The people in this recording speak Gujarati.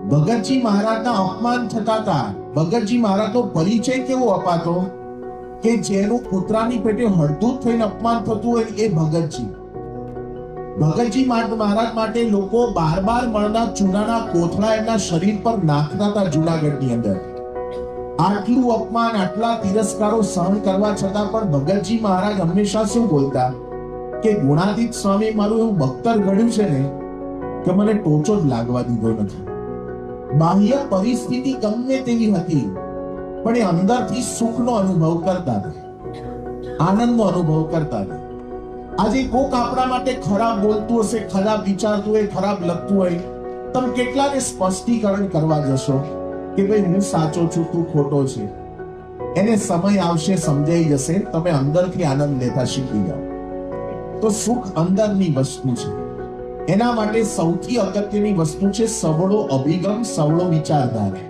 ભગતજી મહારાજના અપમાન થતા હતા. ભગતજી મહારાજનો પરિચય કેવો અપાતો કે જેનું કૂતરાની પેટે હળદૂત થઈને અપમાન થતું હોય એ ભગતજી. ભગતજી મહારાજ માટે લોકો 12 મણના ચૂનાના કોથળા એમના શરીર પર નાખતા હતા જુનાગઢની અંદર. આટલું અપમાન, આટલા તિરસ્કારો સહન કરવા છતાં પણ ભગતજી મહારાજ હંમેશા શું બોલતા કે ગુણાતીત સ્વામી મારું એવું બખ્તર ઘડ્યું છે ને કે મને ટોચો જ લાગવા દીધો નથી. બાહ્ય પરિસ્થિતિ ગમે તેવી હતી પણ એ અંદરથી સુખનો અનુભવ કરતા હતા, આનંદનો અનુભવ કરતા હતા. આજે કોક આપણા માટે ખરાબ બોલતું હશે, ખરાબ વિચારતું હોય, ખરાબ લખતું હોય, તમે કેટલાને સ્પષ્ટીકરણ કરવા જશો કે ભાઈ હું સાચો છું, તું ખોટો છે. એને સમય આવશે, સમજાઈ જશે, તમે અંદરથી આનંદ લેતા શીખી જાઓ. તો સુખ અંદરની વસ્તુ છે. એના માટે સૌથી અગત્યની વસ્તુ છે સવળો અભિગમ, સવળો વિચારધારા.